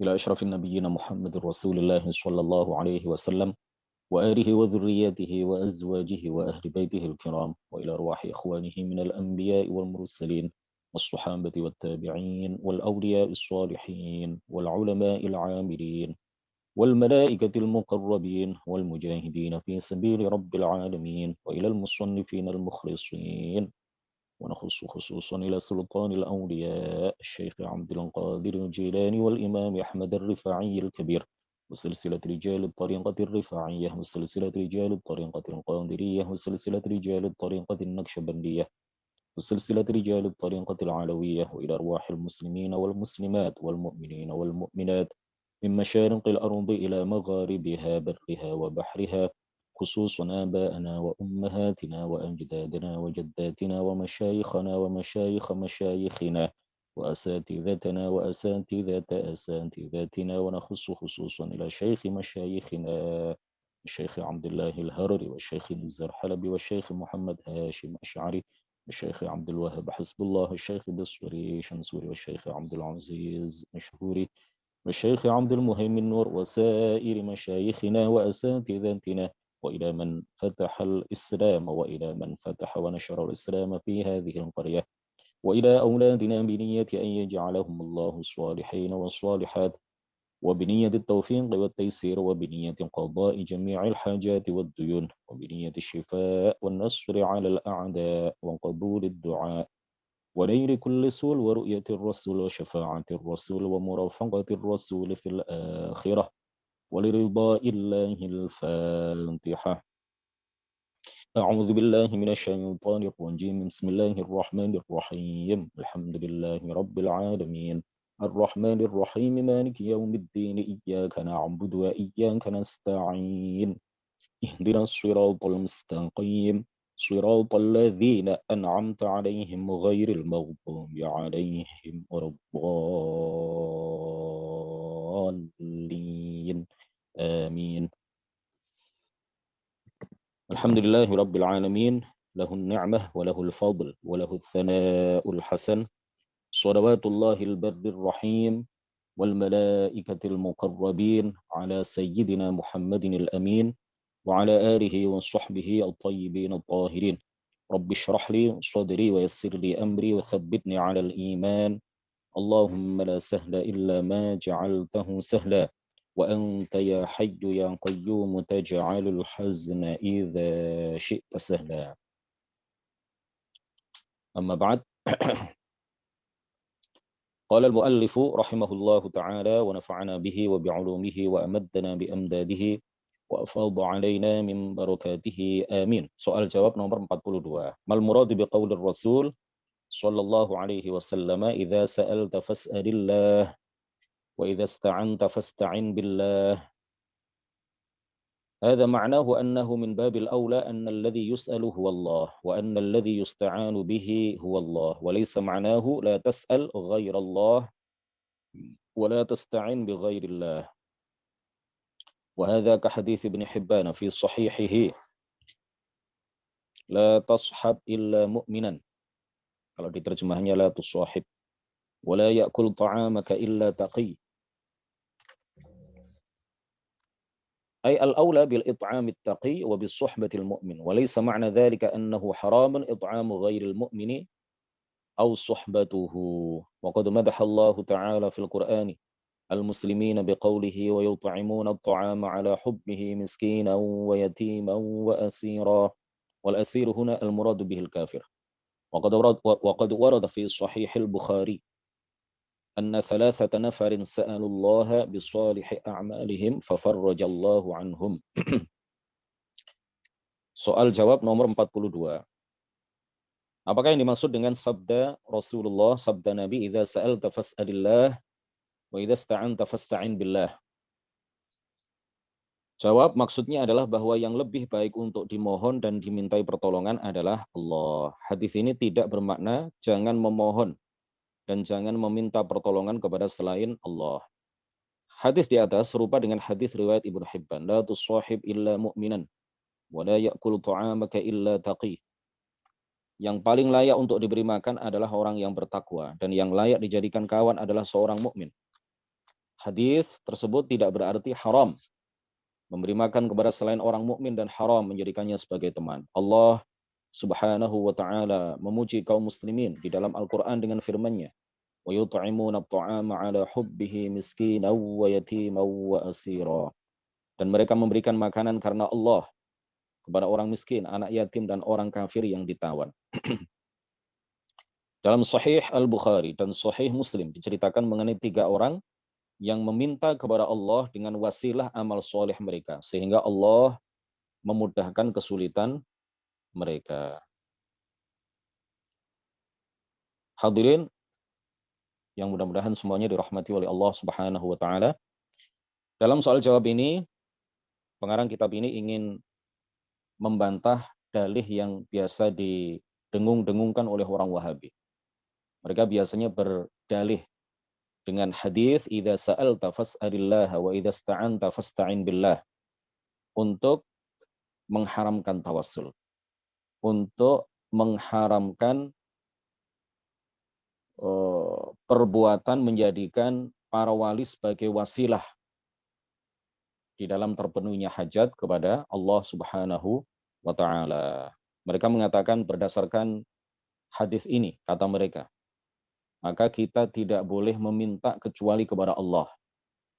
إلى أشرف النبيين محمد رسول الله صلى الله عليه وسلم وآله وذريته وأزواجه وأهل بيته الكرام، وإلى أرواح إخوانه من الأنبياء والمرسلين والصحابة والتابعين والأولياء الصالحين والعلماء العاملين والملائكة المقربين والمجاهدين في سبيل رب العالمين، وإلى المصنفين المخلصين، ونخص خصوصا إلى سلطان الأولياء الشيخ عبد القادر الجيلاني والإمام أحمد الرفاعي الكبير، وسلسلة رجال الطريقة الرفاعية، وسلسلة رجال الطريقة القادرية، وسلسلة رجال الطريقة النكشبندية، وسلسلة رجال الطريقة العلوية، وإلى أرواح المسلمين والمسلمات والمؤمنين والمؤمنات من مشارق الأرض إلى مغاربها برها وبحرها، خصوصا آباءنا وأمهاتنا وأجدادنا وجداتنا ومشايخنا ومشايخ مشايخنا وأساتذتنا وأساتذة أساتذتنا، ونخص خصوصا إلى شيخ مشايخنا الشيخ عبد الله الهرري والشيخ نزار حلبي والشيخ محمد هاشم أشعري الشيخ عبد الوهاب حسب الله الشيخ بصري شنصوري والشيخ عبد العزيز مشهوري والشيخ عبد المهيمن نور وسائر مشايخنا وأساتذتنا، وإلى من فتح الإسلام وإلى من فتح ونشر الإسلام في هذه القرية، وإلى أولادنا بنية أن يجعلهم الله الصالحين والصالحات، وبنية التوفيق والتيسير، وبنية قضاء جميع الحاجات والديون، وبنية الشفاء والنصر على الأعداء وقبول الدعاء ونيل كل سول ورؤية الرسول وشفاعة الرسول ومرافقة الرسول في الآخرة ولرضاء الله الفاتحة. أعوذ بالله من الشيطان الرجيم. بسم الله الرحمن الرحيم. الحمد لله رب العالمين الرحمن الرحيم مالك يوم الدين إياك نعبد وإياك نستعين اهدنا الصراط المستقيم صراط الذين أنعمت عليهم غير المغضوب عليهم ولا الضالين آمين. الحمد لله رب العالمين، له النعمة وله الفضل وله الثناء الحسن، صلوات الله البر الرحيم والملائكة المقربين على سيدنا محمد الأمين وعلى آله وصحبه الطيبين الطاهرين. رب اشرح لي صدري ويسر لي أمري وثبتني على الإيمان. اللهم لا سهل إلا ما جعلته سهلا، وأنت يا حي يا قيوم تجعل الحزن إذا شئت سهلا. أما بعد قال المؤلف رحمه الله تعالى ونفعنا به وبعلومه وأمدنا بأمداده وأفاض علينا من بركاته آمين. Soal jawab nomor 42. Mal murad biqaul Rasul sallallahu alaihi wasallam idza sa'alta fas'alillah wa idza ista'anta fasta'in billah. هذا معناه أنه من باب الأولى أن الذي يسأل هو الله وأن الذي يستعان به هو الله، وليس معناه لا تسأل غير الله ولا تستعن بغير الله. وهذا كحديث ابن حبان في صحيحه لا تصحب إلا مؤمنا، kalau diterjemahnya la tusahib, ولا يأكل طعامك إلا تقي. أي الأولى بالإطعام التقي وبالصحبة المؤمن، وليس معنى ذلك أنه حرام إطعام غير المؤمن أو صحبته. وقد مدح الله تعالى في القرآن المسلمين بقوله ويطعمون الطعام على حبه مسكينا ويتيما وأسيرا، والأسير هنا المراد به الكافر. وقد ورد في صحيح البخاري أن 3 نفر سألوا الله بصالح أعمالهم ففرج الله عنهم. Soal jawab nomor 42. Apakah yang dimaksud dengan sabda Rasulullah, sabda Nabi, idza sa'alta fas'alillah wa idza ista'anta fasta'in billah? Jawab, maksudnya adalah bahwa yang lebih baik untuk dimohon dan dimintai pertolongan adalah Allah. Hadis ini tidak bermakna jangan memohon dan jangan meminta pertolongan kepada selain Allah. Hadis di atas serupa dengan hadis riwayat Ibnu Hibban, la tusahib illa mu'minan wa la ya'kul ta'amaka illa taqi. Yang paling layak untuk diberi makan adalah orang yang bertakwa, dan yang layak dijadikan kawan adalah seorang mukmin. Hadis tersebut tidak berarti haram memberi makan kepada selain orang mukmin dan haram menjadikannya sebagai teman. Allah Subhanahu wa taala memuji kaum muslimin di dalam Al-Qur'an dengan firman-Nya, "Wa yut'imuna at'ama 'ala hubbihi miskinan wa yatiman wa asira." Dan mereka memberikan makanan karena Allah kepada orang miskin, anak yatim dan orang kafir yang ditawan. Dalam Sahih Al-Bukhari dan Sahih Muslim diceritakan mengenai 3 orang yang meminta kepada Allah dengan wasilah amal soleh mereka, sehingga Allah memudahkan kesulitan mereka. Hadirin yang mudah-mudahan semuanya dirahmati oleh Allah Subhanahu wa taala. Dalam soal jawab ini, pengarang kitab ini ingin membantah dalih yang biasa didengung-dengungkan oleh orang Wahabi. Mereka biasanya berdalih dengan hadis idza sa'alta fas'alillah wa idza ista'anta fasta'in billah, untuk mengharamkan tawassul, untuk mengharamkan perbuatan menjadikan para wali sebagai wasilah di dalam terpenuhinya hajat kepada Allah Subhanahu wa taala. Mereka mengatakan berdasarkan hadis ini, kata mereka, maka kita tidak boleh meminta kecuali kepada Allah,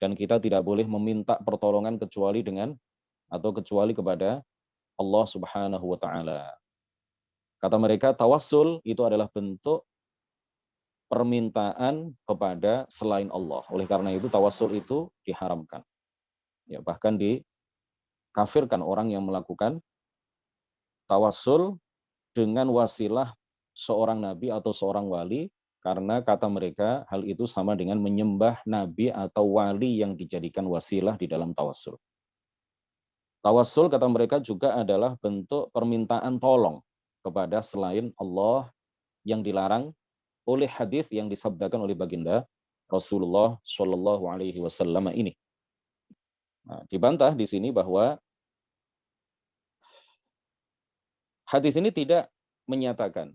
dan kita tidak boleh meminta pertolongan kecuali kepada Allah Subhanahu wa taala. Kata mereka, tawassul itu adalah bentuk permintaan kepada selain Allah. Oleh karena itu tawassul itu diharamkan. Ya, bahkan dikafirkan orang yang melakukan tawassul dengan wasilah seorang nabi atau seorang wali, karena kata mereka hal itu sama dengan menyembah nabi atau wali yang dijadikan wasilah di dalam tawassul. Tawassul kata mereka juga adalah bentuk permintaan tolong kepada selain Allah yang dilarang oleh hadis yang disabdakan oleh baginda Rasulullah Shallallahu Alaihi Wasallam ini. Nah, dibantah di sini bahwa hadis ini tidak menyatakan,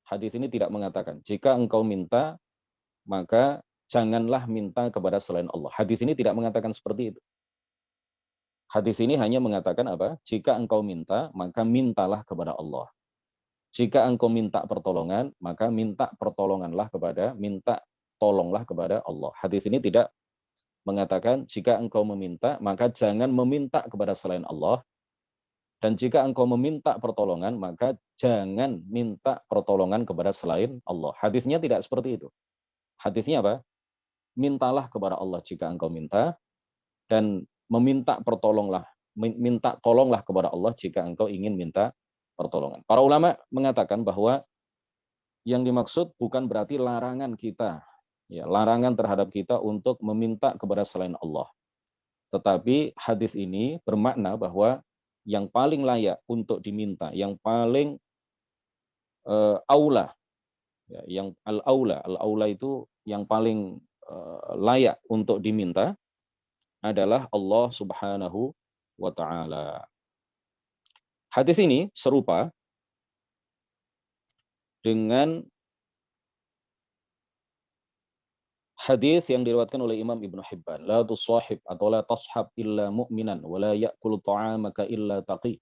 hadis ini tidak mengatakan jika engkau minta maka janganlah minta kepada selain Allah. Hadis ini tidak mengatakan seperti itu. Hadis ini hanya mengatakan apa? Jika engkau minta maka mintalah kepada Allah. Jika engkau minta pertolongan maka minta tolonglah kepada Allah. Hadis ini tidak mengatakan jika engkau meminta maka jangan meminta kepada selain Allah, dan jika engkau meminta pertolongan maka jangan minta pertolongan kepada selain Allah. Hadisnya tidak seperti itu. Hadisnya apa? Mintalah kepada Allah jika engkau minta, dan minta tolonglah kepada Allah jika engkau ingin minta pertolongan. Para ulama mengatakan bahwa yang dimaksud bukan berarti larangan kita, ya, larangan terhadap kita untuk meminta kepada selain Allah. Tetapi hadis ini bermakna bahwa yang paling layak untuk diminta, yang paling aula, ya, yang al-aula itu yang paling layak untuk diminta adalah Allah Subhanahu wa taala. Hadis ini serupa dengan hadis yang diriwayatkan oleh Imam Ibnu Hibban, la tusahib atau la tashab illa mu'minan wa la ya'kul ta'amaka illa taqi.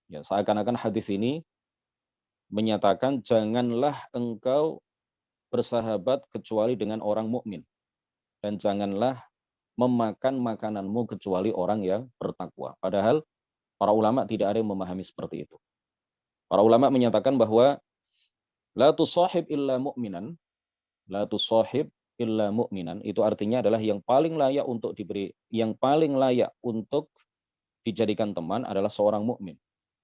Ya, seakan-akan hadis ini menyatakan janganlah engkau bersahabat kecuali dengan orang mukmin, dan janganlah memakan makananmu kecuali orang yang bertakwa. Padahal para ulama tidak ada yang memahami seperti itu. Para ulama menyatakan bahwa la tusahib illa mu'minan, la tusahib illa mu'minan itu artinya adalah yang paling layak untuk dijadikan teman adalah seorang mukmin.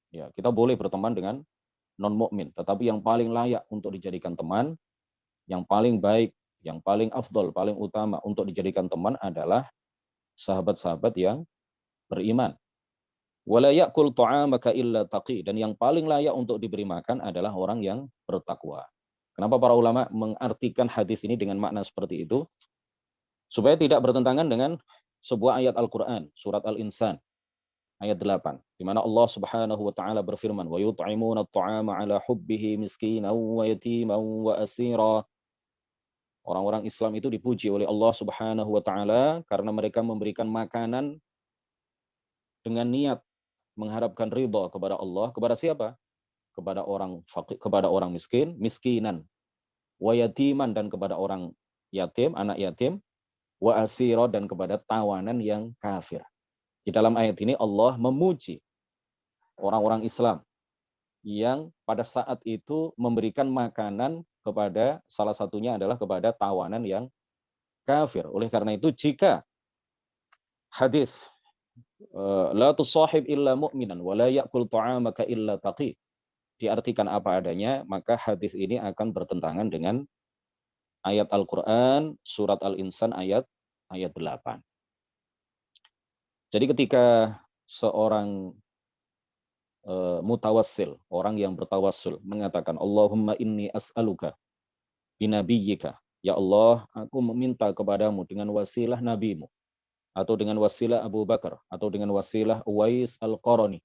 Ya, kita boleh berteman dengan non mukmin, tetapi yang paling layak untuk dijadikan teman, yang paling baik, yang paling afdol, paling utama untuk dijadikan teman adalah sahabat-sahabat yang beriman. Wala ya'kul ta'amaka illa taqi, dan yang paling layak untuk diberi makan adalah orang yang bertakwa. Kenapa para ulama mengartikan hadis ini dengan makna seperti itu? Supaya tidak bertentangan dengan sebuah ayat Al-Qur'an, surat Al-Insan ayat 8, di mana Allah Subhanahu wa taala berfirman, "Wa yut'imuna at'ama 'ala hubbihi miskinan wa yatiman wa asira." Orang-orang Islam itu dipuji oleh Allah Subhanahu wa taala karena mereka memberikan makanan dengan niat mengharapkan ridha kepada Allah. Kepada siapa? Kepada orang fakir, kepada orang miskin, miskinan, wa yatiman, dan kepada orang yatim, anak yatim, wa asira, dan kepada tawanan yang kafir. Di dalam ayat ini Allah memuji orang-orang Islam yang pada saat itu memberikan makanan kepada, salah satunya adalah kepada tawanan yang kafir. Oleh karena itu, jika hadis la tusahib illa mu'minan wa la ya'kul ta'amaka illa taqi diartikan apa adanya, maka hadis ini akan bertentangan dengan ayat Al-Qur'an surat Al-Insan ayat 8. Jadi ketika seorang mutawassil, orang yang bertawassul mengatakan Allahumma inni as'aluka binabiyyika, ya Allah, aku meminta kepadamu dengan wasilah nabimu, atau dengan wasilah Abu Bakar, atau dengan wasilah Uwais Al-Qarani.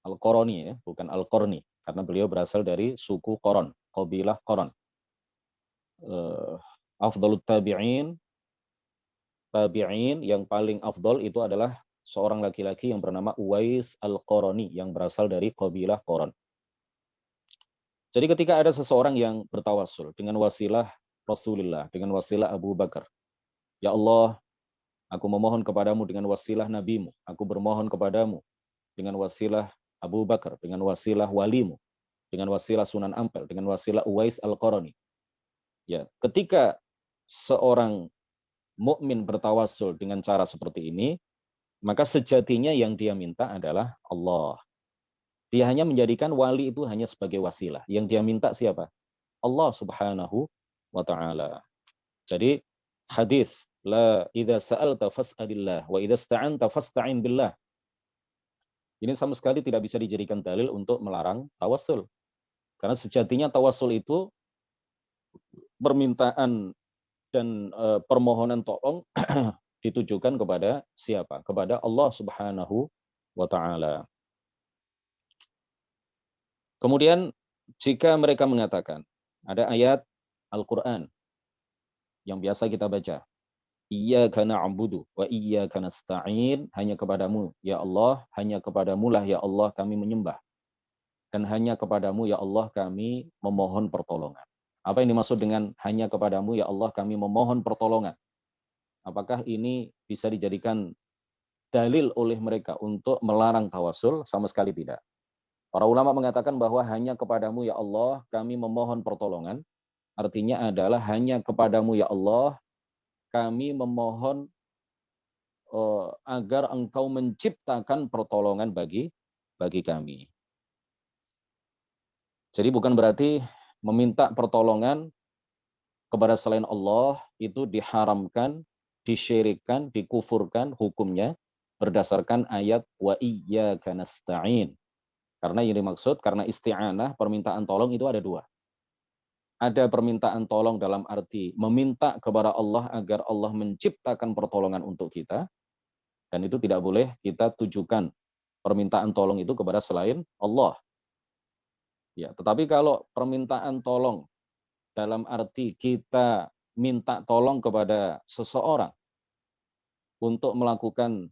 Al-Qarani ya, bukan Al-Qarni, karena beliau berasal dari suku Qaran, qabilah Qaran. Afdalut tabi'in yang paling afdal itu adalah seorang laki-laki yang bernama Uwais Al-Qarani yang berasal dari qabilah Qaran. Jadi ketika ada seseorang yang bertawassul dengan wasilah Rasulullah, dengan wasilah Abu Bakar, ya Allah, aku memohon kepadamu dengan wasilah nabimu, aku bermohon kepadamu dengan wasilah Abu Bakar, dengan wasilah walimu, dengan wasilah Sunan Ampel, dengan wasilah Uwais Al-Qarani. Ya, ketika seorang mukmin bertawassul dengan cara seperti ini, maka sejatinya yang dia minta adalah Allah. Dia hanya menjadikan wali itu hanya sebagai wasilah. Yang dia minta siapa? Allah Subhanahu wa taala. Jadi hadis la idza sa'alta fas'alillah wa idza ista'anta fasta'in billah. Ini sama sekali tidak bisa dijadikan dalil untuk melarang tawassul. Karena sejatinya tawassul itu permintaan dan permohonan tolong ditujukan kepada siapa? Kepada Allah Subhanahu wa taala. Kemudian jika mereka mengatakan, ada ayat Al-Qur'an yang biasa kita baca, Iyyaka na'budu wa iyyaka nasta'in, hanya kepadamu ya Allah, hanya kepadamu lah ya Allah kami menyembah, dan hanya kepadamu ya Allah kami memohon pertolongan. Apa yang dimaksud dengan hanya kepadamu ya Allah kami memohon pertolongan? Apakah ini bisa dijadikan dalil oleh mereka untuk melarang tawassul? Sama sekali tidak. Para ulama mengatakan bahwa hanya kepadamu ya Allah kami memohon pertolongan. Artinya adalah hanya kepadamu ya Allah kami memohon agar engkau menciptakan pertolongan bagi kami. Jadi bukan berarti meminta pertolongan kepada selain Allah itu diharamkan, disyirikkan, dikufurkan hukumnya berdasarkan ayat wa iyyaka nasta'in. Karena yang dimaksud, karena isti'anah, permintaan tolong itu ada dua. Ada permintaan tolong dalam arti meminta kepada Allah agar Allah menciptakan pertolongan untuk kita, dan itu tidak boleh kita tujukan permintaan tolong itu kepada selain Allah. Ya, tetapi kalau permintaan tolong dalam arti kita minta tolong kepada seseorang untuk melakukan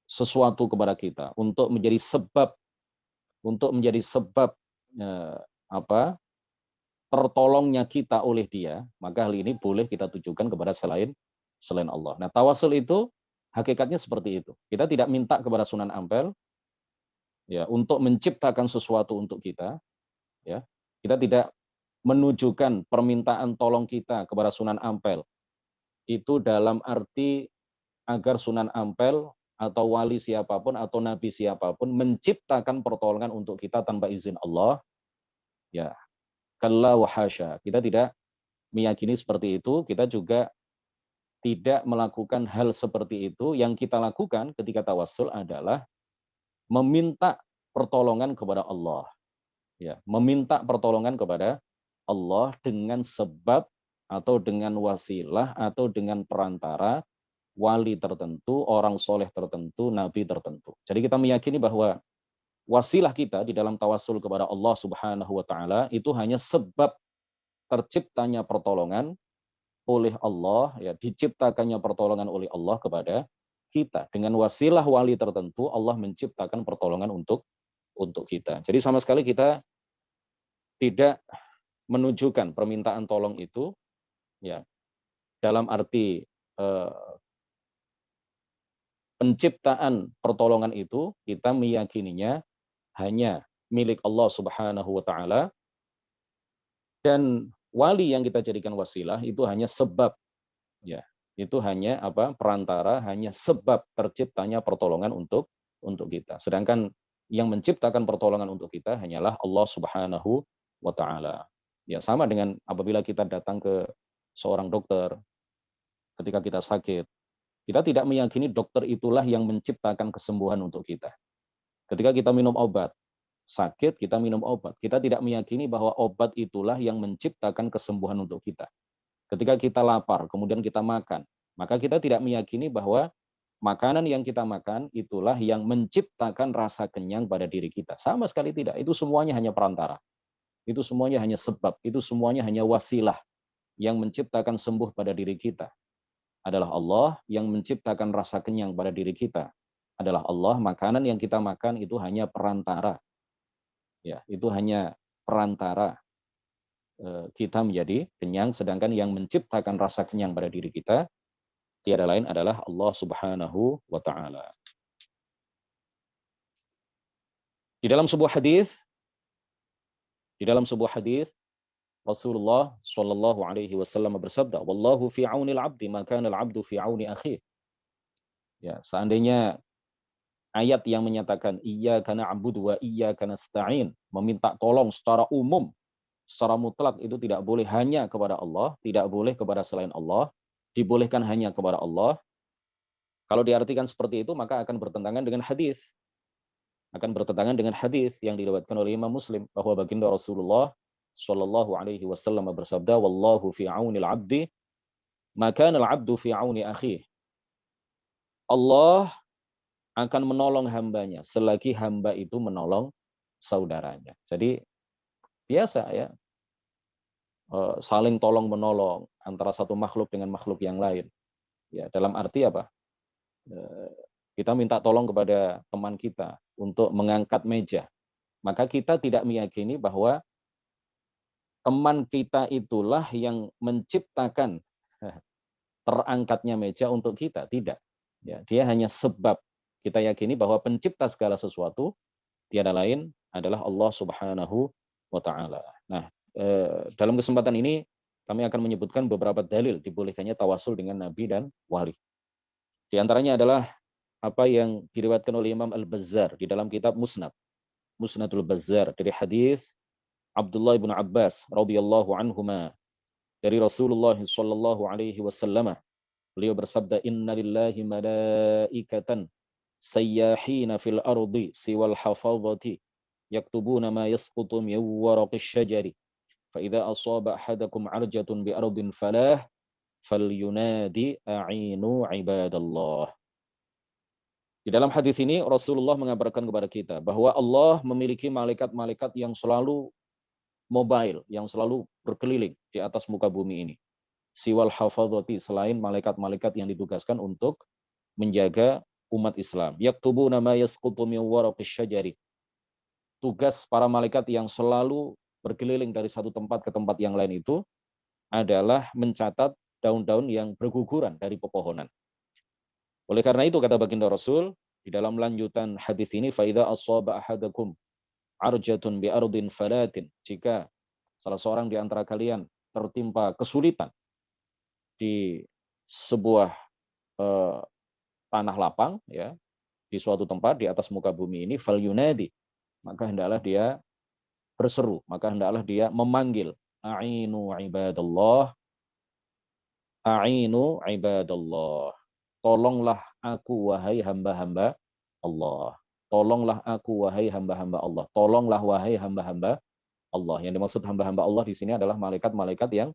sesuatu kepada kita, untuk menjadi sebab tertolongnya kita oleh dia, maka hal ini boleh kita tujukan kepada selain Allah. Nah, tawasul itu hakikatnya seperti itu. Kita tidak minta kepada Sunan Ampel ya untuk menciptakan sesuatu untuk kita, ya. Kita tidak menunjukkan permintaan tolong kita kepada Sunan Ampel itu dalam arti agar Sunan Ampel atau wali siapapun atau nabi siapapun menciptakan pertolongan untuk kita tanpa izin Allah. Ya, kalla wa hasya. Kita tidak meyakini seperti itu, kita juga tidak melakukan hal seperti itu. Yang kita lakukan ketika tawassul adalah meminta pertolongan kepada Allah. Ya, meminta pertolongan kepada Allah dengan sebab atau dengan wasilah atau dengan perantara wali tertentu, orang soleh tertentu, nabi tertentu. Jadi kita meyakini bahwa wasilah kita di dalam tawassul kepada Allah Subhanahu wa taala itu hanya sebab terciptanya pertolongan oleh Allah, ya, diciptakannya pertolongan oleh Allah kepada kita. Dengan wasilah wali tertentu, Allah menciptakan pertolongan untuk kita. Jadi sama sekali kita tidak menunjukkan permintaan tolong itu, ya, dalam arti penciptaan pertolongan itu kita meyakininya hanya milik Allah Subhanahu wa taala, dan wali yang kita jadikan wasilah itu hanya sebab, ya. Itu hanya perantara, hanya sebab terciptanya pertolongan untuk kita. Sedangkan yang menciptakan pertolongan untuk kita hanyalah Allah Subhanahu wa taala. Ya, sama dengan apabila kita datang ke seorang dokter ketika kita sakit. Kita tidak meyakini dokter itulah yang menciptakan kesembuhan untuk kita. Ketika kita minum obat, sakit kita minum obat. Kita tidak meyakini bahwa obat itulah yang menciptakan kesembuhan untuk kita. Ketika kita lapar, kemudian kita makan, maka kita tidak meyakini bahwa makanan yang kita makan itulah yang menciptakan rasa kenyang pada diri kita. Sama sekali tidak. Itu semuanya hanya perantara. Itu semuanya hanya sebab. Itu semuanya hanya wasilah yang menciptakan sembuh pada diri kita. Adalah Allah yang menciptakan rasa kenyang pada diri kita. Adalah Allah, makanan yang kita makan itu hanya perantara. Ya, itu hanya perantara kita menjadi kenyang, sedangkan yang menciptakan rasa kenyang pada diri kita tiada lain adalah Allah Subhanahu wa taala. Di dalam sebuah hadis Rasulullah Shallallahu alaihi wasallam bersabda, "Wallahu fi aunil 'abdi ma kana al-'abdu fi auni akhihi." Ya, seandainya ayat yang menyatakan iyyaka na'budu wa iyyaka nasta'in, meminta tolong secara umum, secara mutlak itu tidak boleh hanya kepada Allah, tidak boleh kepada selain Allah, dibolehkan hanya kepada Allah. Kalau diartikan seperti itu maka akan bertentangan dengan hadis. Akan bertentangan dengan hadis yang diriwayatkan oleh Imam Muslim bahwa baginda Rasulullah Shallallahu alaihi wasallam bersabda, "Wallahu fi aunil 'abdi ma kana al-'abdu fi auni akhihi." Allah akan menolong hambanya selagi hamba itu menolong saudaranya. Jadi biasa ya, saling tolong menolong antara satu makhluk dengan makhluk yang lain. Ya, dalam arti apa? Kita minta tolong kepada teman kita untuk mengangkat meja. Maka kita tidak meyakini bahwa teman kita itulah yang menciptakan terangkatnya meja untuk kita. Tidak. Ya, dia hanya sebab. Kita yakini bahwa pencipta segala sesuatu tiada lain adalah Allah Subhanahu wa taala. Nah, dalam kesempatan ini kami akan menyebutkan beberapa dalil dibolehkannya tawasul dengan nabi dan wali. Di antaranya adalah apa yang diriwayatkan oleh Imam Al-Bazzar di dalam kitab Musnadul Bazzar dari hadis Abdullah bin Abbas radhiyallahu anhuma dari Rasulullah sallallahu alaihi wasallam. Beliau bersabda, "Inna lillahi malaikatan sayyahina fil ardi siwal hafadhati yaktubuna ma yasqutu min waraqis syajari fa idza asaba ahadakum arjatun bi ardin falah falyunadi a'inu ibadallah." Di dalam hadis ini Rasulullah mengabarkan kepada kita bahwa Allah memiliki malaikat-malaikat yang selalu mobile, yang selalu berkeliling di atas muka bumi ini. Siwal hafadhati, selain malaikat-malaikat yang ditugaskan untuk menjaga umat Islam. Yaktubuna ma yasqutu min waraqis syajari. Tugas para malaikat yang selalu berkeliling dari satu tempat ke tempat yang lain itu adalah mencatat daun-daun yang berguguran dari pepohonan. Oleh karena itu kata baginda Rasul di dalam lanjutan hadis ini, fa idza asaba ahadakum arjatun bi ardin falatin, jika salah seorang di antara kalian tertimpa kesulitan di sebuah tanah lapang, ya, di suatu tempat di atas muka bumi ini, fal yunadi, maka hendaklah dia berseru, maka hendaklah dia memanggil, a'inu ibadallah, a'inu ibadallah, tolonglah aku wahai hamba-hamba Allah, tolonglah aku wahai hamba-hamba Allah, tolonglah wahai hamba-hamba Allah. Yang dimaksud hamba-hamba Allah di sini adalah malaikat-malaikat yang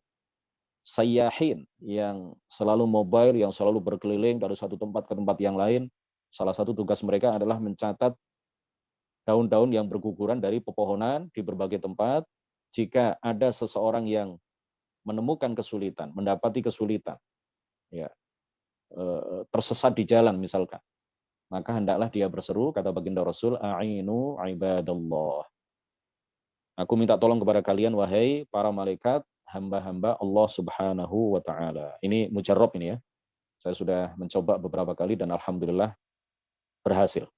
sayyahin, yang selalu mobile, yang selalu berkeliling dari satu tempat ke tempat yang lain. Salah satu tugas mereka adalah mencatat daun-daun yang berguguran dari pepohonan di berbagai tempat. Jika ada seseorang yang menemukan kesulitan, mendapati kesulitan, ya, tersesat di jalan misalkan, maka hendaklah dia berseru, kata baginda Rasul, a'inu ibadallah. Aku minta tolong kepada kalian, wahai para malaikat, hamba-hamba Allah Subhanahu wa Ta'ala. Ini mujarrab ini ya. Saya sudah mencoba beberapa kali dan alhamdulillah berhasil.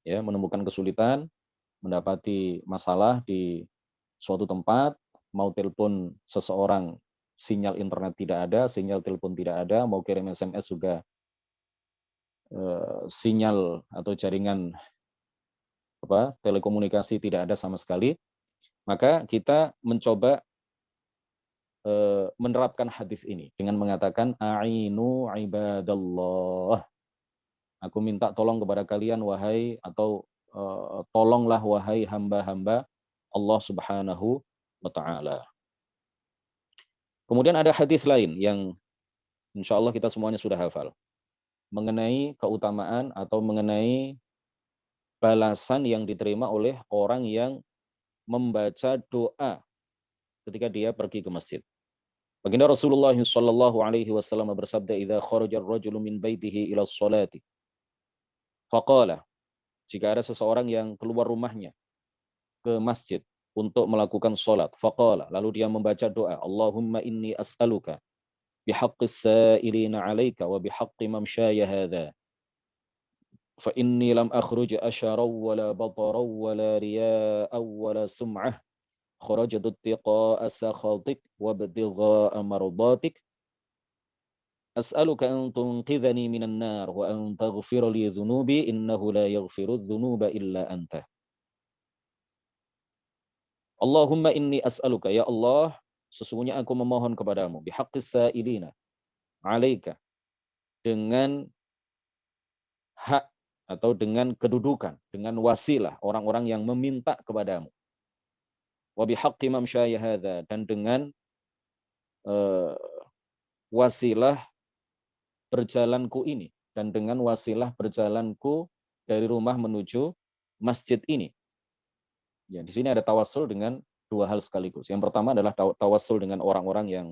Ya, menemukan kesulitan, mendapati masalah di suatu tempat, mau telepon seseorang, sinyal internet tidak ada, sinyal telepon tidak ada, mau kirim SMS juga sinyal atau jaringan telekomunikasi tidak ada sama sekali, maka kita mencoba menerapkan hadis ini dengan mengatakan a'inu ibadallah. Aku minta tolong kepada kalian wahai atau tolonglah wahai hamba-hamba Allah Subhanahu wa taala. Kemudian ada hadis lain yang insya Allah kita semuanya sudah hafal mengenai keutamaan atau mengenai balasan yang diterima oleh orang yang membaca doa ketika dia pergi ke masjid. Baginda Rasulullah sallallahu alaihi wasallam bersabda, "Idza kharaja ar-rajulu min baitihi ila sholati." Faqala, jika ada seseorang yang keluar rumahnya ke masjid untuk melakukan salat, faqala, lalu dia membaca doa, "Allahumma inni as'aluka bihaqqis sa'ilina 'alaika wa bihaqqi mamshaya hadha. Fa inni lam akhruj asharan wala bataran wala riya'an wala sum'ah. خرجت اتقاء سخطك وابتغاء مرضاتك أسألك أن تنقذني من النار وأن تغفر لي ذنوبي إنه لا يغفر الذنوب إلا أنت Allahumma inni as'aluka ya Allah sesungguhnya aku memohon kepadamu bihaqqis sa'ilina 'alaika dengan hak atau dengan kedudukan dengan wasilah orang-orang yang meminta kepadamu wa bihaqqi mamsyaya hadza dan dengan wasilah berjalanku ini dan dengan wasilah berjalanku dari rumah menuju masjid ini. Ya, di sini ada tawassul dengan dua hal sekaligus. Yang pertama adalah tawassul dengan orang-orang yang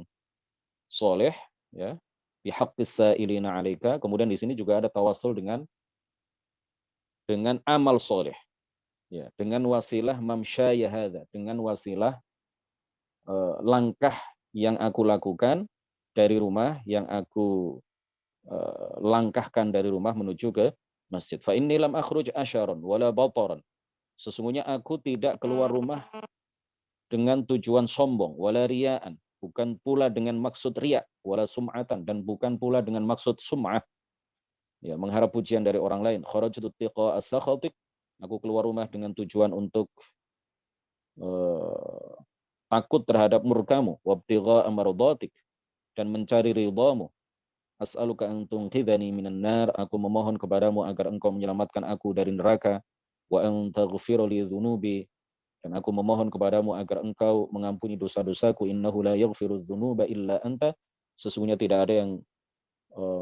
soleh, ya, bihaqqis sa'ilina 'alaika. Kemudian di sini juga ada tawassul dengan amal soleh, ya, dengan wasilah mamsyaya hadza, dengan wasilah langkah yang aku lakukan dari rumah, yang aku langkahkan dari rumah menuju ke masjid. Fa inni lam akhruj asyaron wala bataran. Sesungguhnya aku tidak keluar rumah dengan tujuan sombong, wala riyaan, bukan pula dengan maksud riya, wala sum'atan, dan bukan pula dengan maksud sum'ah, ya, mengharap pujian dari orang lain. Kharajtu tiqa'a sakhatik, aku keluar rumah dengan tujuan untuk takut terhadap murkamu, wabtigha'a mardatik, dan mencari ridhamu. As'aluka an tunqidhani minan nar, aku memohon kepadamu agar engkau menyelamatkan aku dari neraka, wa an taghfira li dzunubi, dan aku memohon kepadamu agar engkau mengampuni dosa-dosaku, innahu la yaghfiru dzunuba illa anta, sesungguhnya tidak ada yang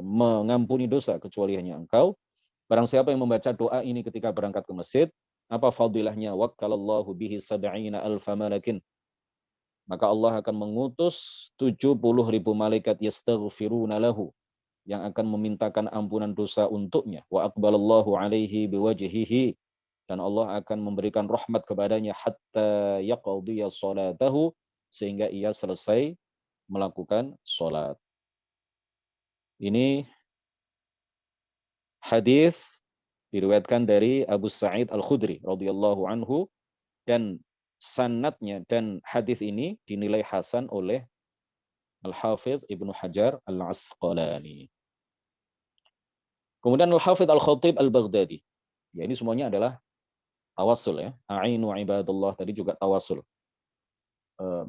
mengampuni dosa kecuali hanya engkau. Barang siapa yang membaca doa ini ketika berangkat ke masjid, apa fadilahnya? Wakkalallahu bihi sab'ina alfa malakin, maka Allah akan mengutus 70.000 malaikat yastaghfiruna lahu, yang akan memintakan ampunan dosa untuknya. Wa aqbalallahu alaihi biwajhihi, dan Allah akan memberikan rahmat kepadanya hatta yaqdiya salatahu, sehingga ia selesai melakukan salat. Ini hadis diriwayatkan dari Abu Sa'id Al-Khudri radhiyallahu anhu, dan sanadnya dan hadis ini dinilai hasan oleh Al-Hafidh Ibnu Hajar Al-Asqalani. Kemudian Al-Hafidh Al-Khatib Al-Baghdadi. Ya, ini semuanya adalah tawassul, ya. A'inu ibadallah tadi juga tawassul.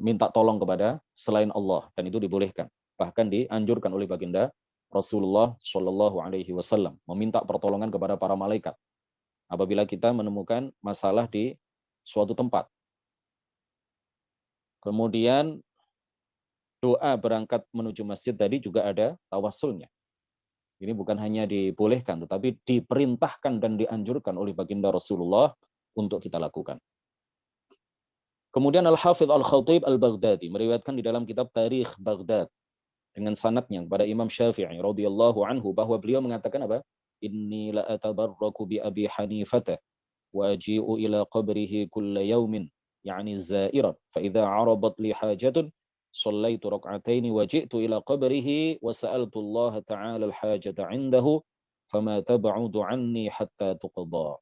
Minta tolong kepada selain Allah, dan itu dibolehkan. Bahkan dianjurkan oleh baginda Rasulullah Shallallahu alaihi wasallam meminta pertolongan kepada para malaikat apabila kita menemukan masalah di suatu tempat. Kemudian doa berangkat menuju masjid tadi juga ada tawassulnya. Ini bukan hanya dibolehkan, tetapi diperintahkan dan dianjurkan oleh baginda Rasulullah untuk kita lakukan. Kemudian Al-Hafidh Al-Khatib Al-Baghdadi meriwayatkan di dalam kitab Tarikh Baghdad dengan sanadnya kepada Imam Syafi'i radhiyallahu anhu bahwa beliau mengatakan apa? Inni la atabarraku bi Abi Hanifata wa aji'u ila qabrihi kulla yawmin yani zairan fa idza 'aradat li hajatun shallaitu rak'ataini wa ji'tu ila qabrihi wa sa'altu Allah ta'ala al-hajata 'indahu fama tab'udu 'anni hatta tuqda.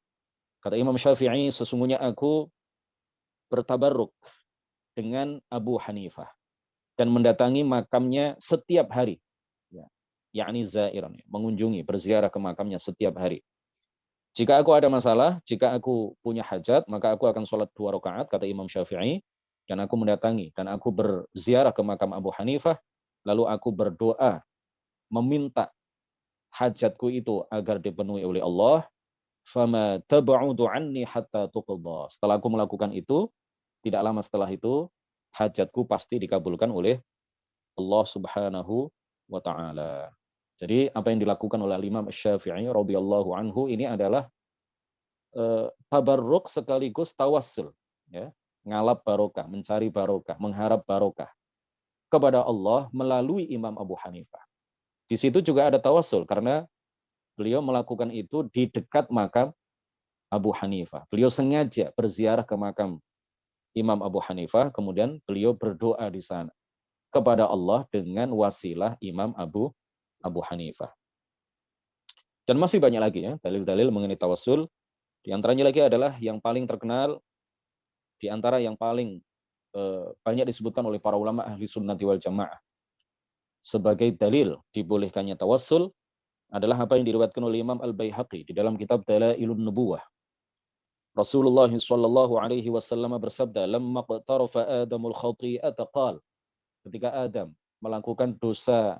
Kata Imam Syafi'i, sesungguhnya aku bertabarruk dengan Abu Hanifah dan mendatangi makamnya setiap hari, ya, yakni zairan, mengunjungi, berziarah ke makamnya setiap hari. Jika aku ada masalah, jika aku punya hajat, maka aku akan sholat 2 rakaat, kata Imam Syafi'i, dan aku mendatangi, dan aku berziarah ke makam Abu Hanifah, lalu aku berdoa, meminta hajatku itu agar dipenuhi oleh Allah, fama tab'udu anni hatta tuqda. Setelah aku melakukan itu, tidak lama setelah itu, hajatku pasti dikabulkan oleh Allah Subhanahu wa taala. Jadi apa yang dilakukan oleh Imam Syafi'i radhiyallahu anhu ini adalah tabarruk sekaligus tawassul, ya. Ngalap barokah, mencari barokah, mengharap barokah kepada Allah melalui Imam Abu Hanifah. Di situ juga ada tawassul karena beliau melakukan itu di dekat makam Abu Hanifah. Beliau sengaja berziarah ke makam Imam Abu Hanifah, kemudian beliau berdoa di sana kepada Allah dengan wasilah Imam Abu Hanifah. Dan masih banyak lagi ya dalil-dalil mengenai tawassul. Di antaranya lagi adalah yang paling terkenal, di antara yang paling banyak disebutkan oleh para ulama ahli sunnati wal jamaah sebagai dalil dibolehkannya tawassul adalah apa yang diriwayatkan oleh Imam Al-Baihaqi di dalam kitab Dalailun Nubuwah. Rasulullah sallallahu alaihi wasallam bersabda, "Lamma qtarafa Adamul khati'ata qala." Ketika Adam melakukan dosa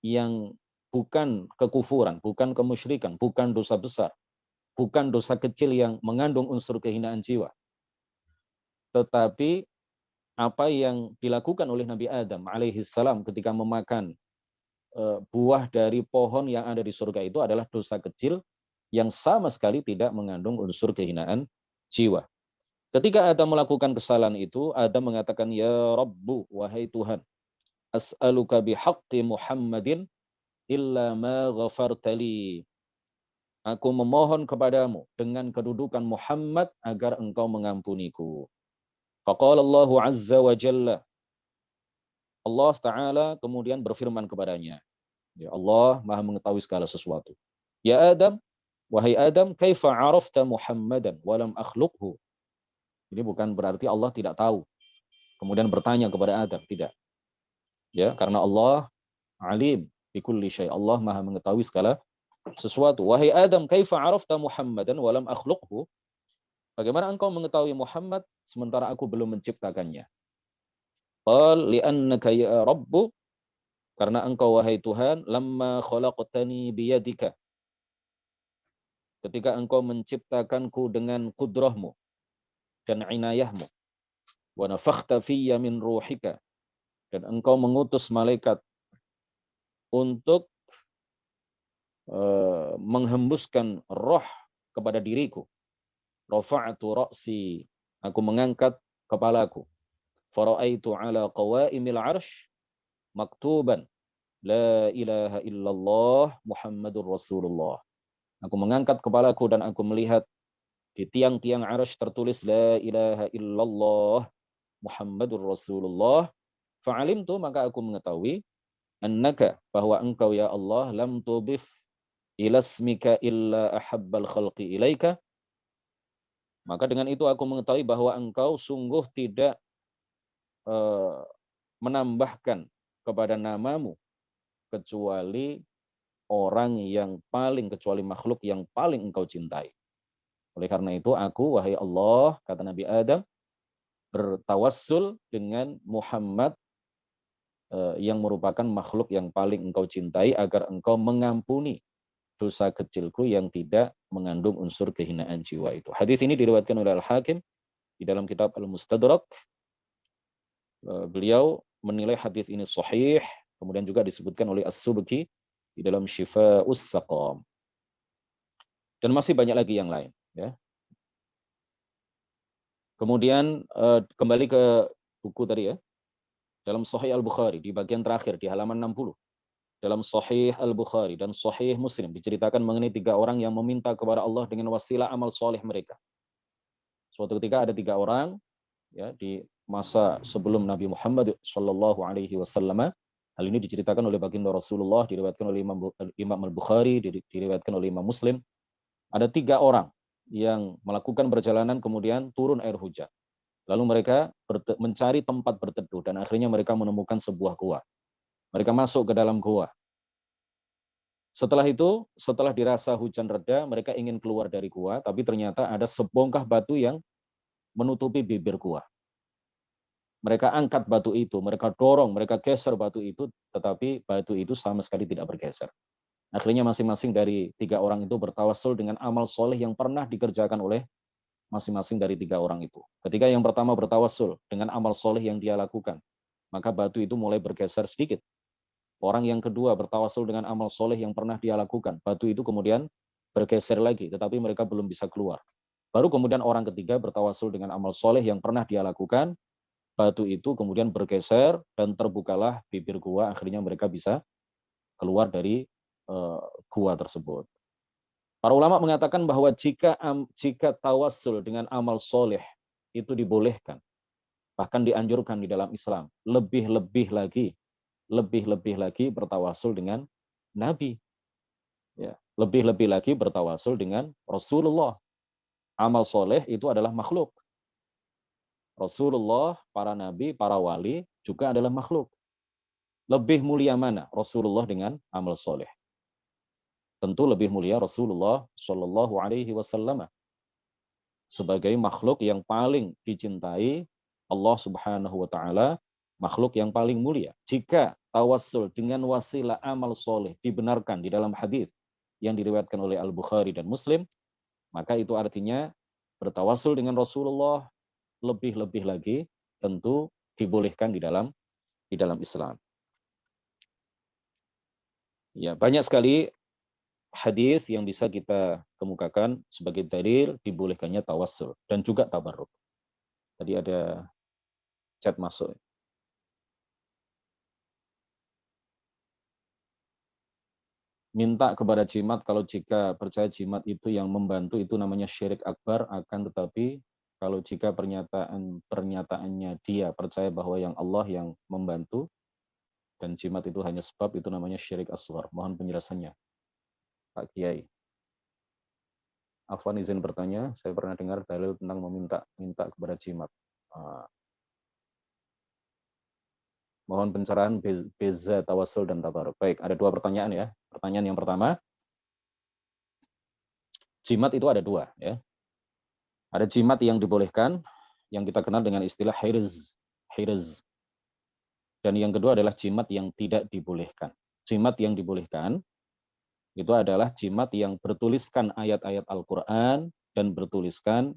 yang bukan kekufuran, bukan kemusyrikan, bukan dosa besar, bukan dosa kecil yang mengandung unsur kehinaan jiwa, tetapi apa yang dilakukan oleh Nabi Adam alaihi salam ketika memakan buah dari pohon yang ada di surga itu adalah dosa kecil yang sama sekali tidak mengandung unsur kehinaan jiwa. Ketika Adam melakukan kesalahan itu, Adam mengatakan, "Ya Rabbu, wahai Tuhan, as'aluka bihaqqi Muhammadin illa ma ghafartali." Aku memohon kepadamu dengan kedudukan Muhammad agar engkau mengampuniku. Faqala Allahu azza wa jalla. Allah Ta'ala kemudian berfirman kepadanya. Ya Allah Maha mengetahui segala sesuatu. Ya Adam, wahai Adam, kaifa arafta Muhammadan walam akhluqhu. Ini bukan berarti Allah tidak tahu. Kemudian bertanya kepada Adam, tidak. Ya, karena Allah alim bikulli syai. Allah Maha mengetahui segala sesuatu. Wahai Adam, kaifa arafta Muhammadan walam akhluqhu. Bagaimana engkau mengetahui Muhammad sementara aku belum menciptakannya? Qal li'annaka ya Rabbu, karena engkau wahai Tuhan, lamma khalaqtani biyadika, ketika engkau menciptakanku dengan kudrahmu dan inayahmu, wa nafakhta fiyya min ruhika, dan engkau mengutus malaikat untuk menghembuskan roh kepada diriku. Rafa'tu ra'si, aku mengangkat kepalaku. Fara'aitu ala qawaimil arsh maktuban la ilaha illallah Muhammadur Rasulullah. Aku mengangkat kepalaku dan aku melihat di tiang-tiang arsy tertulis la ilaha illallah Muhammadur Rasulullah. Fa'alimtu, maka aku mengetahui, annaka, bahwa engkau ya Allah, lam tudif ilasmika illa ahabbal khalqi ilaika. Maka dengan itu aku mengetahui bahwa engkau sungguh tidak menambahkan kepada namamu kecuali orang yang paling, kecuali makhluk yang paling engkau cintai. Oleh karena itu aku, wahai Allah, kata Nabi Adam, bertawassul dengan Muhammad yang merupakan makhluk yang paling engkau cintai agar engkau mengampuni dosa kecilku yang tidak mengandung unsur kehinaan jiwa itu. Hadis ini diriwayatkan oleh Al-Hakim di dalam kitab Al-Mustadrak. Beliau menilai hadis ini sahih, kemudian juga disebutkan oleh As-Subki di dalam Syifa'us Saqam. Dan masih banyak lagi yang lain, ya. Kemudian kembali ke buku tadi ya. Dalam Sahih Al-Bukhari di bagian terakhir di halaman 60. Dalam Sahih Al-Bukhari dan Sahih Muslim diceritakan mengenai 3 orang yang meminta kepada Allah dengan wasilah amal soleh mereka. Suatu ketika ada 3 orang ya di masa sebelum Nabi Muhammad Shallallahu Alaihi Wasallam. Hal ini diceritakan oleh baginda Rasulullah, diriwayatkan oleh Imam Al-Bukhari, diriwayatkan oleh Imam Muslim. Ada 3 orang yang melakukan perjalanan kemudian turun air hujan. Lalu mereka mencari tempat berteduh dan akhirnya mereka menemukan sebuah gua. Mereka masuk ke dalam gua. Setelah itu, setelah dirasa hujan reda, mereka ingin keluar dari gua, tapi ternyata ada sebongkah batu yang menutupi bibir gua. Mereka angkat batu itu, mereka dorong, mereka geser batu itu, tetapi batu itu sama sekali tidak bergeser. Akhirnya masing-masing dari 3 orang itu bertawassul dengan amal soleh yang pernah dikerjakan oleh masing-masing dari 3 orang itu. Ketika yang pertama bertawassul dengan amal soleh yang dia lakukan, maka batu itu mulai bergeser sedikit. Orang yang kedua bertawassul dengan amal soleh yang pernah dia lakukan. Batu itu kemudian bergeser lagi, tetapi mereka belum bisa keluar. Baru kemudian orang ketiga bertawassul dengan amal soleh yang pernah dia lakukan. Batu itu kemudian bergeser dan terbukalah bibir gua. Akhirnya mereka bisa keluar dari gua tersebut. Para ulama mengatakan bahwa jika tawassul dengan amal soleh itu dibolehkan, bahkan dianjurkan di dalam Islam, lebih-lebih lagi bertawasul dengan Nabi. Ya, lebih-lebih lagi bertawasul dengan Rasulullah. Amal soleh itu adalah makhluk. Rasulullah, para nabi, para wali juga adalah makhluk. Lebih mulia mana Rasulullah dengan amal soleh? Tentu lebih mulia Rasulullah Shallallahu Alaihi Wasallam sebagai makhluk yang paling dicintai Allah Subhanahu Wa Taala, makhluk yang paling mulia. Jika tawassul dengan wasilah amal soleh dibenarkan di dalam hadis yang diriwayatkan oleh Al-Bukhari dan Muslim, maka itu artinya bertawassul dengan Rasulullah lebih-lebih lagi tentu dibolehkan di dalam Islam. Ya, banyak sekali hadis yang bisa kita kemukakan sebagai dalil dibolehkannya tawassul dan juga tabarruk. Tadi ada chat masuk. Minta kepada jimat kalau jika percaya jimat itu yang membantu itu namanya syirik akbar, akan tetapi kalau jika pernyataannya dia percaya bahwa yang Allah yang membantu dan jimat itu hanya sebab, itu namanya syirik asghar. Mohon penjelasannya Pak Kiai. Afwan izin bertanya, saya pernah dengar dalil tentang minta kepada jimat. Mohon pencerahan beza tawasul dan tabaruk. Baik, ada 2 pertanyaan ya. Pertanyaan yang pertama, jimat itu ada 2 ya. Ada jimat yang dibolehkan, yang kita kenal dengan istilah hirz. Dan yang kedua adalah jimat yang tidak dibolehkan. Jimat yang dibolehkan itu adalah jimat yang bertuliskan ayat-ayat Al-Quran dan bertuliskan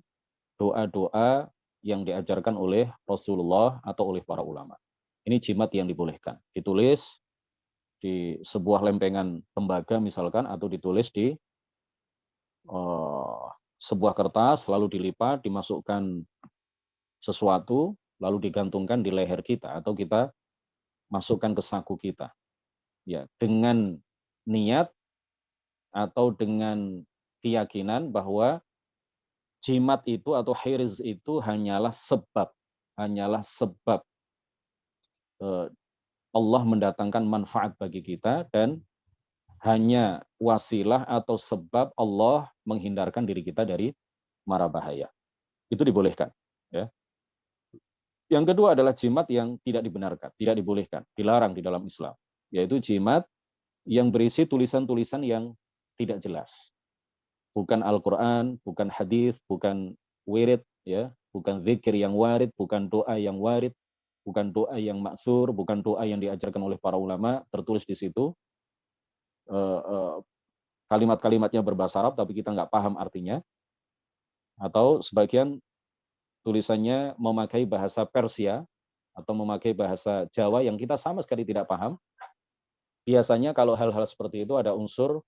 doa-doa yang diajarkan oleh Rasulullah atau oleh para ulama. Ini jimat yang dibolehkan. Ditulis di sebuah lempengan tembaga misalkan, atau ditulis di sebuah kertas, lalu dilipat, dimasukkan sesuatu, lalu digantungkan di leher kita, atau kita masukkan ke saku kita. Ya, dengan niat atau dengan keyakinan bahwa jimat itu atau hirz itu hanyalah sebab Allah mendatangkan manfaat bagi kita, dan hanya wasilah atau sebab Allah menghindarkan diri kita dari mara bahaya. Itu dibolehkan. Ya. Yang kedua adalah jimat yang tidak dibenarkan, tidak dibolehkan, dilarang di dalam Islam, yaitu jimat yang berisi tulisan-tulisan yang tidak jelas. Bukan Al-Quran, bukan hadis, bukan wirid, ya, bukan zikir yang warid, bukan doa yang warid, bukan doa yang maksur, bukan doa yang diajarkan oleh para ulama, tertulis di situ. Kalimat-kalimatnya berbahasa Arab, tapi kita nggak paham artinya. Atau sebagian tulisannya memakai bahasa Persia, atau memakai bahasa Jawa yang kita sama sekali tidak paham. Biasanya kalau hal-hal seperti itu ada unsur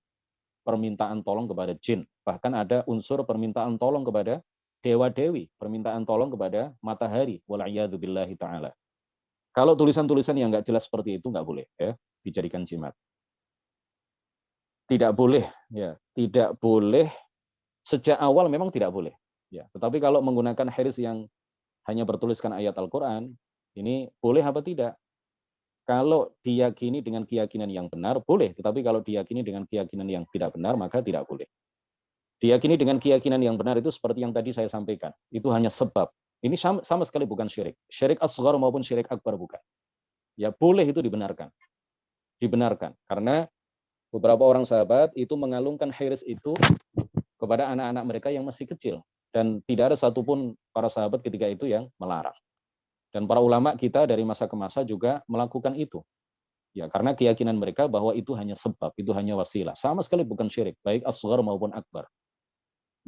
permintaan tolong kepada jin. Bahkan ada unsur permintaan tolong kepada dewa-dewi, permintaan tolong kepada matahari, wal'iyadzubillahi ta'ala. Kalau tulisan-tulisan yang nggak jelas seperti itu nggak boleh ya dijadikan jimat. Tidak boleh, ya, tidak boleh sejak awal memang tidak boleh. Ya, tetapi kalau menggunakan hirs yang hanya bertuliskan ayat Al-Quran, ini boleh apa tidak? Kalau diyakini dengan keyakinan yang benar, boleh. Tetapi kalau diyakini dengan keyakinan yang tidak benar, maka tidak boleh. Diyakini dengan keyakinan yang benar itu seperti yang tadi saya sampaikan. Itu hanya sebab. Ini sama sekali bukan syirik. Syirik asghar maupun syirik akbar bukan. Ya boleh itu dibenarkan. Dibenarkan. Karena beberapa orang sahabat itu mengalungkan hirs itu kepada anak-anak mereka yang masih kecil. Dan tidak ada satupun para sahabat ketika itu yang melarang. Dan para ulama kita dari masa ke masa juga melakukan itu. Ya, karena keyakinan mereka bahwa itu hanya sebab, itu hanya wasilah. Sama sekali bukan syirik, baik asghar maupun akbar.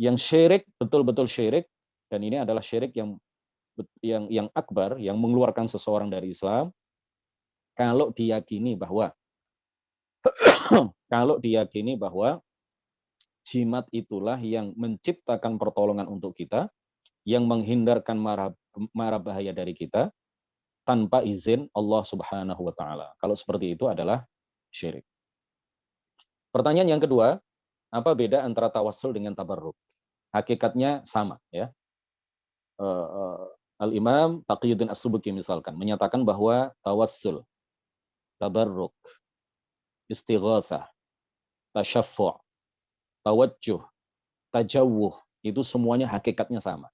Yang syirik, betul-betul syirik, dan ini adalah syirik yang akbar, yang mengeluarkan seseorang dari Islam, kalau diyakini bahwa kalau diyakini bahwa jimat itulah yang menciptakan pertolongan untuk kita, yang menghindarkan mara bahaya dari kita, tanpa izin Allah Subhanahu wa taala. Kalau seperti itu adalah syirik. Pertanyaan yang kedua, apa beda antara tawassul dengan tabarruk? Hakikatnya sama ya. Al-Imam Taqiyuddin As-Subki misalkan menyatakan bahwa tawassul, tabarruk, istighatsah, tasyaffu', tawajjuh, tajawuh itu semuanya hakikatnya sama.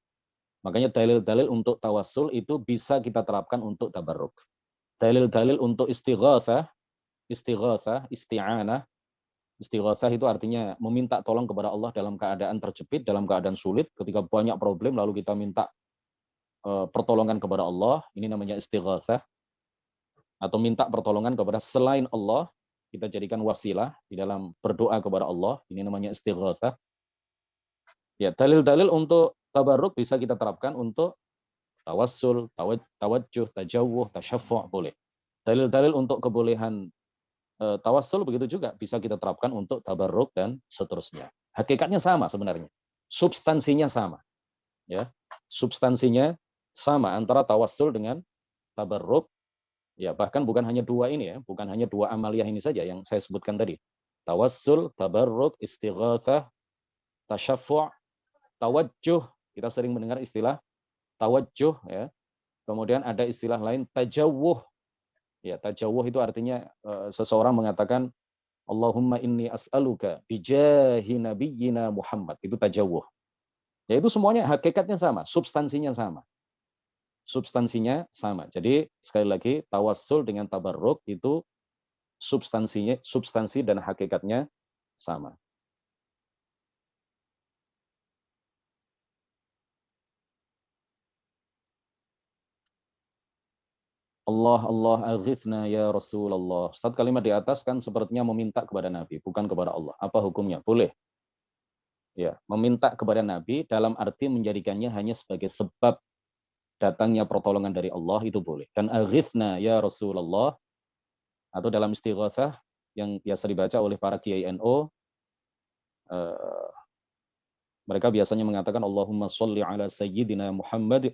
Makanya dalil-dalil untuk tawassul itu bisa kita terapkan untuk tabarruk. Dalil-dalil untuk istighatsah, isti'anah. Istighatsah itu artinya meminta tolong kepada Allah dalam keadaan terjepit, dalam keadaan sulit, ketika banyak problem lalu kita minta pertolongan kepada Allah, ini namanya istighatsah. Atau minta pertolongan kepada selain Allah, kita jadikan wasilah di dalam berdoa kepada Allah, ini namanya istighatsah. Ya, dalil-dalil untuk tabarruk bisa kita terapkan untuk tawassul, tawajjuh, tajawuh, tasyaffu' boleh. Dalil-dalil untuk kebolehan tawassul begitu juga bisa kita terapkan untuk tabarruk dan seterusnya. Hakikatnya sama sebenarnya. Substansinya sama. Ya. Substansinya sama antara tawassul dengan tabarruk. Ya, bahkan bukan hanya dua ini ya, bukan hanya dua amaliyah ini saja yang saya sebutkan tadi. Tawassul, tabarruk, istighatsah, tasyaffu', tawajjuh. Kita sering mendengar istilah tawajjuh ya. Kemudian ada istilah lain tajawuh. Ya, tajawuh itu artinya seseorang mengatakan Allahumma inni as'aluka bijahi nabiyyina Muhammad. Itu tajawuh. Ya itu semuanya hakikatnya sama, substansinya sama. Substansinya sama. Jadi sekali lagi tawassul dengan tabarruk itu substansi dan hakikatnya sama. Allah Allah aghithna ya Rasulullah. Ustaz, kalimat di atas kan sepertinya meminta kepada Nabi, bukan kepada Allah. Apa hukumnya? Boleh. Ya, meminta kepada Nabi dalam arti menjadikannya hanya sebagai sebab datangnya pertolongan dari Allah itu boleh. Dan aghithna ya Rasulullah atau dalam istighatsah yang biasa dibaca oleh para kiai NU, mereka biasanya mengatakan Allahumma sholli ala sayyidina Muhammad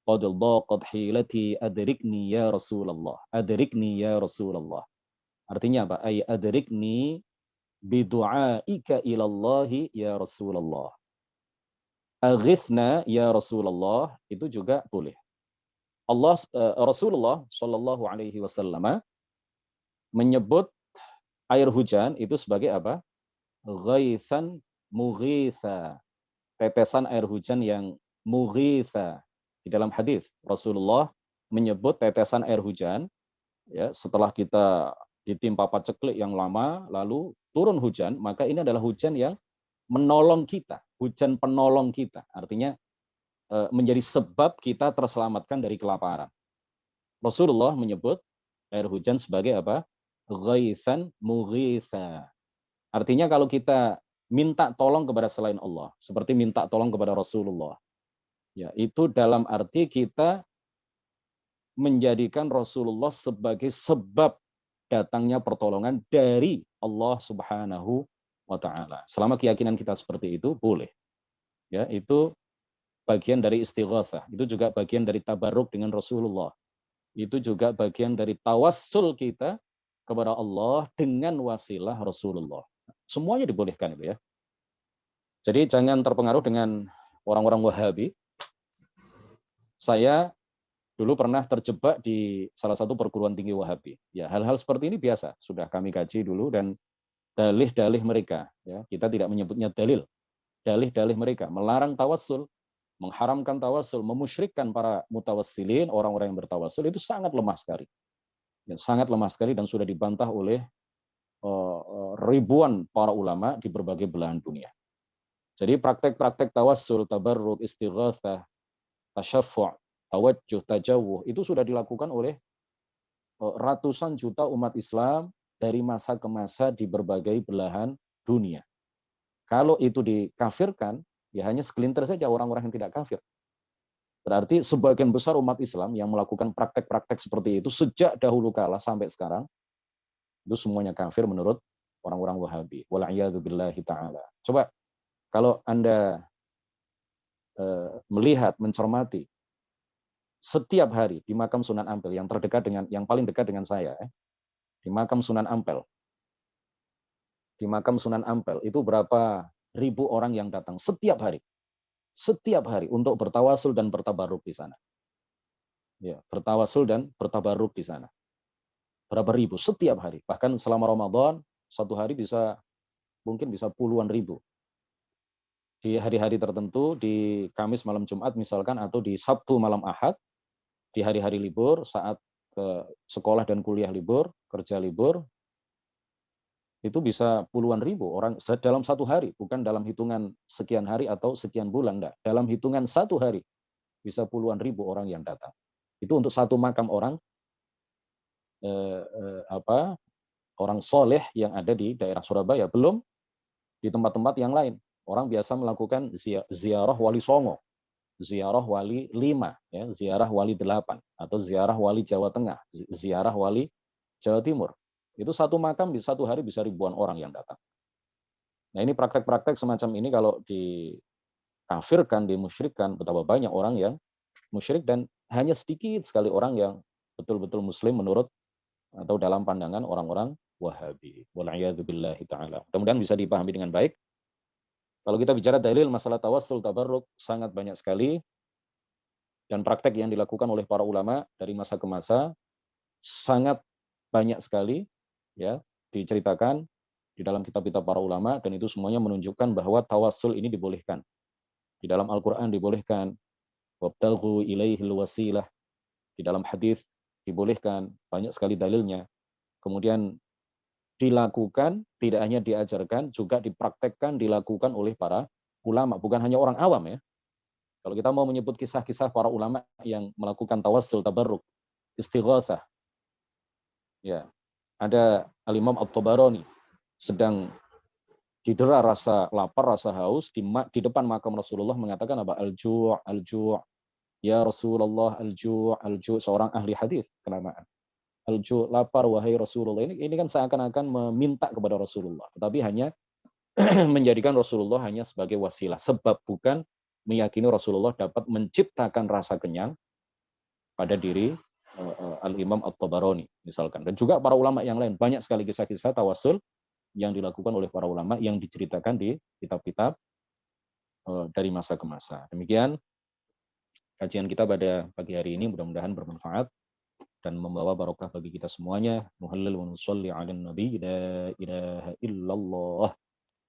qad daqat hilati adrikni ya Rasulullah. Adrikni ya Rasulullah. Artinya apa? Ay adrikni bidu'aika ilallahi ya Rasulullah. Aghithna ya Rasulullah itu juga boleh. Rasulullah Shallallahu Alaihi Wasallam menyebut air hujan itu sebagai apa? Ghaithan mughitha. Tetesan air hujan yang mughitha. Di dalam hadis Rasulullah menyebut tetesan air hujan ya setelah kita ditimpa paceklik yang lama lalu turun hujan, maka ini adalah hujan yang menolong kita, hujan penolong kita. Artinya menjadi sebab kita terselamatkan dari kelaparan. Rasulullah menyebut air hujan sebagai apa? Ghaithan mughitha. Artinya kalau kita minta tolong kepada selain Allah, seperti minta tolong kepada Rasulullah, ya itu dalam arti kita menjadikan Rasulullah sebagai sebab datangnya pertolongan dari Allah Subhanahu wa taala. Selama keyakinan kita seperti itu boleh. Ya, itu bagian dari istighatsah. Itu juga bagian dari tabarruk dengan Rasulullah. Itu juga bagian dari tawassul kita kepada Allah dengan wasilah Rasulullah. Semuanya dibolehkan itu ya. Jadi jangan terpengaruh dengan orang-orang Wahabi. Saya dulu pernah terjebak di salah satu perguruan tinggi Wahabi. Ya, hal-hal seperti ini biasa, sudah kami kaji dulu dan dalih-dalih mereka, ya, kita tidak menyebutnya dalil. Dalih-dalih mereka melarang tawassul, mengharamkan tawassul, memusyrikkan para mutawassilin, orang-orang yang bertawassul itu sangat lemah sekali. Ya, sangat lemah sekali dan sudah dibantah oleh ribuan para ulama di berbagai belahan dunia. Jadi praktek-praktek tawassul, tabarruk, istighatsah, tasyaffu', tawajjuh, tajawuh itu sudah dilakukan oleh ratusan juta umat Islam dari masa ke masa di berbagai belahan dunia. Kalau itu dikafirkan, ya hanya segelintir saja orang-orang yang tidak kafir. Berarti sebagian besar umat Islam yang melakukan praktek-praktek seperti itu sejak dahulu kala sampai sekarang, itu semuanya kafir menurut orang-orang Wahabi. Wal'iyadzubillahi ta'ala. Coba kalau Anda melihat, mencermati, setiap hari di makam Sunan Ampel yang terdekat dengan, yang paling dekat dengan saya, di makam Sunan Ampel, di makam Sunan Ampel itu berapa ribu orang yang datang setiap hari untuk bertawasul dan bertabarruk di sana. Ya, bertawasul dan bertabarruk di sana. Berapa ribu setiap hari, bahkan selama Ramadan satu hari mungkin bisa puluhan ribu. Di hari-hari tertentu, di Kamis malam Jumat misalkan, atau di Sabtu malam Ahad, di hari-hari libur, saat sekolah dan kuliah libur, kerja libur, itu bisa puluhan ribu orang dalam satu hari, bukan dalam hitungan sekian hari atau sekian bulan, enggak. Dalam hitungan satu hari, bisa puluhan ribu orang yang datang. Itu untuk satu makam orang, orang soleh yang ada di daerah Surabaya, belum di tempat-tempat yang lain. Orang biasa melakukan ziarah wali Songo, ziarah wali 5, ya, ziarah wali 8, atau ziarah wali Jawa Tengah, ziarah wali Jawa Timur. Itu satu makam di satu hari bisa ribuan orang yang datang. Nah ini praktek-praktek semacam ini kalau dikafirkan, dimusyrikkan, betapa banyak orang yang musyrik dan hanya sedikit sekali orang yang betul-betul muslim menurut atau dalam pandangan orang-orang Wahabi. Wal'iyadzubillahi ta'ala. Mudah-mudahan bisa dipahami dengan baik. Kalau kita bicara dalil masalah tawassul, tabarruk, sangat banyak sekali. Dan praktek yang dilakukan oleh para ulama dari masa ke masa, sangat banyak sekali, ya, diceritakan di dalam kitab-kitab para ulama, dan itu semuanya menunjukkan bahwa tawassul ini dibolehkan. Di dalam Al-Quran dibolehkan, wabtaghu ilaihil wasilah. Di dalam hadis dibolehkan, banyak sekali dalilnya. Kemudian dilakukan, tidak hanya diajarkan, juga dipraktekkan, dilakukan oleh para ulama, bukan hanya orang awam ya. Kalau kita mau menyebut kisah-kisah para ulama yang melakukan tawassul, tabarruk, istighatsah, ya, ada Al-Imam At-Tabarani sedang didera rasa lapar, rasa haus di depan makam Rasulullah, mengatakan apa? Al-ju', al-ju', ya Rasulullah, al-ju', al-ju', seorang ahli hadis kenamaan. Al-ju', lapar wahai Rasulullah. Ini kan seakan-akan meminta kepada Rasulullah, tetapi hanya menjadikan Rasulullah hanya sebagai wasilah, sebab bukan meyakini Rasulullah dapat menciptakan rasa kenyang pada diri Al-Imam At-Tabarani misalkan. Dan juga para ulama yang lain, banyak sekali kisah-kisah tawasul yang dilakukan oleh para ulama yang diceritakan di kitab-kitab dari masa ke masa. Demikian kajian kita pada pagi hari ini, mudah-mudahan bermanfaat dan membawa barokah bagi kita semuanya. Nuhallil wa nusalli ala nabi la ilaha illallah.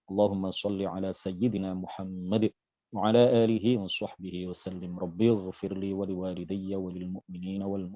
Allahumma salli ala sayyidina Muhammad wa ala alihi wa sahbihi wa sallim. Rabbi ighfir li wa liwalidayya wa lil mu'minina wal